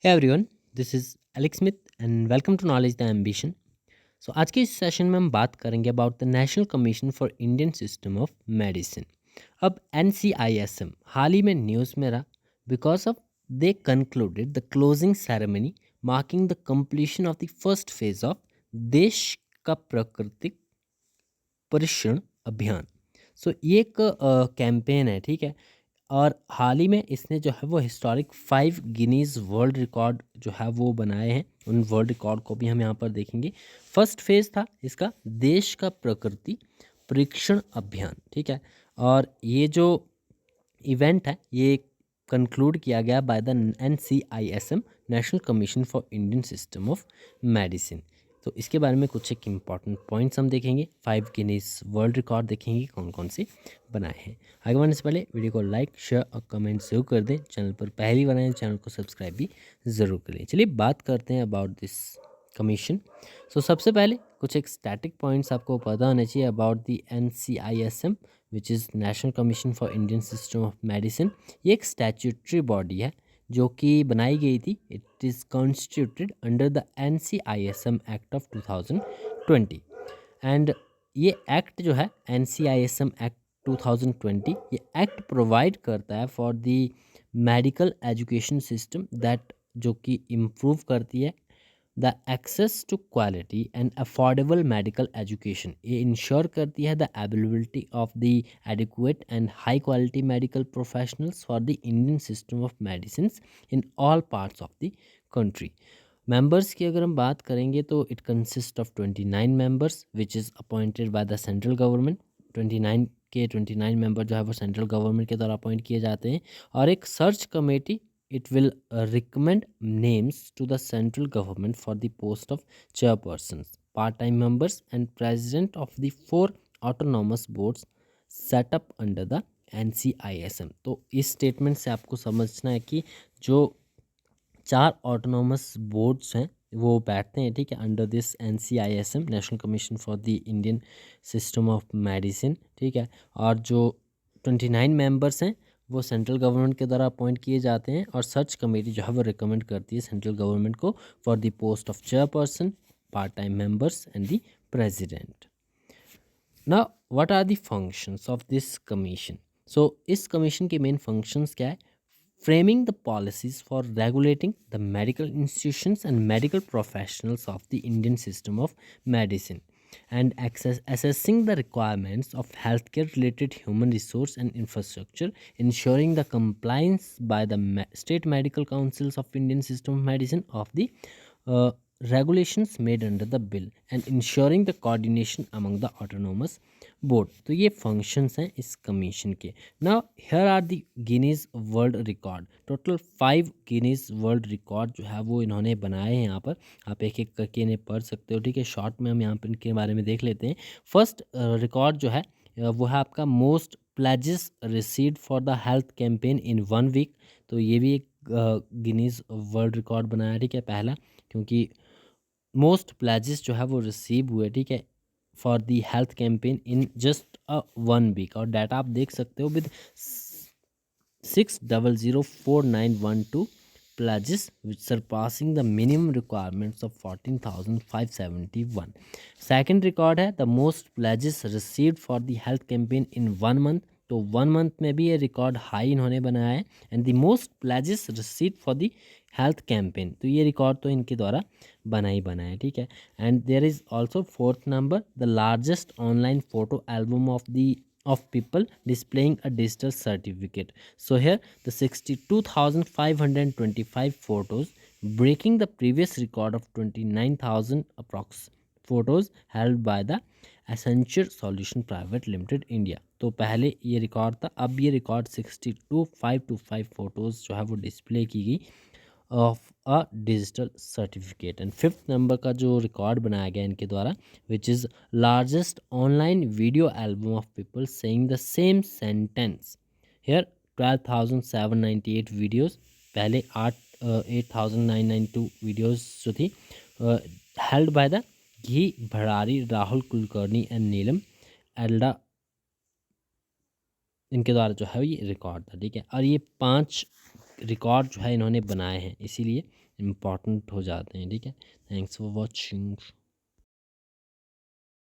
Hey everyone, this is Alex Smith and welcome to Knowledge the Ambition. आज के इस session में हम बात करेंगे about the national commission for Indian system of medicine. अब NCISM हाल ही में न्यूज़ में रहा because of they concluded the closing ceremony marking the completion of the first phase of देश का प्राकृतिक परीक्षण अभियान। ये एक कैंपेन है, ठीक है। और हाल ही में इसने जो है वो हिस्टोरिक 5 गिनीज वर्ल्ड रिकॉर्ड जो है वो बनाए हैं। उन वर्ल्ड रिकॉर्ड को भी हम यहाँ पर देखेंगे। फर्स्ट फेज था इसका देश का प्रकृति परीक्षण अभियान, ठीक है। और ये जो इवेंट है ये कंक्लूड किया गया by the NCISM national commission for Indian system of medicine. तो इसके बारे में कुछ एक इम्पॉर्टेंट पॉइंट्स हम देखेंगे। 5 गिनीज वर्ल्ड रिकॉर्ड देखेंगे कौन कौन से बनाए हैं। आगे बढ़ने से पहले वीडियो को लाइक शेयर और कमेंट जरूर कर दें। चैनल पर पहली बार आए चैनल को सब्सक्राइब भी ज़रूर करें। चलिए बात करते हैं अबाउट दिस कमीशन। सबसे पहले कुछ एक स्टैटिक पॉइंट्स आपको पता होने चाहिए about the NCISM which is national commission for Indian system of medicine. ये एक स्टैट्यूटरी बॉडी है जो कि बनाई गई थी। It is constituted under the NCISM act of 2020 and ये एक्ट जो है NCISM एक्ट 2020 ये एक्ट प्रोवाइड करता है for the medical education system that जो कि इम्प्रूव करती है the access to quality and affordable medical education. ये इंश्योर करती है the availability of the adequate and high quality medical professionals for the Indian system of medicine in all parts of the country. Members की अगर हम बात करेंगे तो it consist of 29 members which is appointed by the central government. 29 member जो है वो central government के द्वारा अपॉइंट किए जाते हैं। और एक search committee it will recommend names to the central government for the post of chairpersons, part-time members and president of the 4 autonomous boards set up under the NCISM। तो इस statement से आपको समझना है कि जो 4 ऑटोनॉमस बोर्ड्स हैं वो बैठते हैं, ठीक है, under this NCISM national commission for the Indian system of medicine, ठीक है। और जो 29 मेंबर्स हैं वो सेंट्रल गवर्नमेंट के द्वारा अपॉइंट किए जाते हैं। और सर्च कमेटी जो है वो रिकमेंड करती है सेंट्रल गवर्नमेंट को for the post of chairperson, part time members and the president. Now what are the functions of this commission? इस कमीशन के मेन फंक्शंस क्या है? Framing the policies for regulating the medical institutions and medical professionals of the Indian system of medicine, and assessing the requirements of healthcare related human resource and infrastructure, ensuring the compliance by the state medical councils of Indian system of medicine of the uh, regulations made under the bill, and ensuring the coordination among the autonomous board. तो ये functions हैं इस commission के। Now here are the Guinness world record. Total 5 Guinness world record जो है वो इन्होंने बनाए हैं। यहाँ पर आप एक एक करके इन्हें पढ़ सकते हो, ठीक है। शॉर्ट में हम यहाँ पर इनके बारे में देख लेते हैं। फर्स्ट रिकॉर्ड जो है वो है आपका most pledges received for the health campaign in 1 week. तो ये भी एक गिनीज वर्ल्ड रिकॉर्ड बनाया, ठीक है, पहला, क्योंकि मोस्ट प्लेजेस जो है वो रिसीव हुए, ठीक है, for the health campaign in just 1 week. और डाटा आप देख सकते हो with 6004912 pledges which surpassing the minimum requirements of 14,571। Second record है the most pledges received for the health campaign in 1 month। तो 1 मंथ में भी ये रिकॉर्ड हाई इन्होंने बनाया है। And the most pledges received for the health campaign, तो ये रिकॉर्ड तो इनके द्वारा बना ही बना है, ठीक है। And there is also 4th number the largest online photo album of people displaying a digital certificate। So here the 62,525 photos, breaking the previous record of 29,000 approx photos held by the Accenture Solution Private Limited India। तो पहले ये record था, अब ये record 62,525 photos जो है वो display की गई of a digital certificate. And 5th number का जो रिकॉर्ड बनाया गया इनके द्वारा which is largest online video album of people saying the same sentence. Here 12,798 videos, पहले 8,992 वीडियोज़ जो थी हेल्ड बाय द घी भंडारी, राहुल कुलकर्णी एंड नीलम एल्डा, इनके द्वारा जो है ये रिकॉर्ड था, ठीक है। और ये 5 रिकॉर्ड जो है इन्होंने बनाए हैं, इसीलिए इम्पॉर्टेंट हो जाते हैं। ठीक है, थैंक्स फॉर वॉचिंग।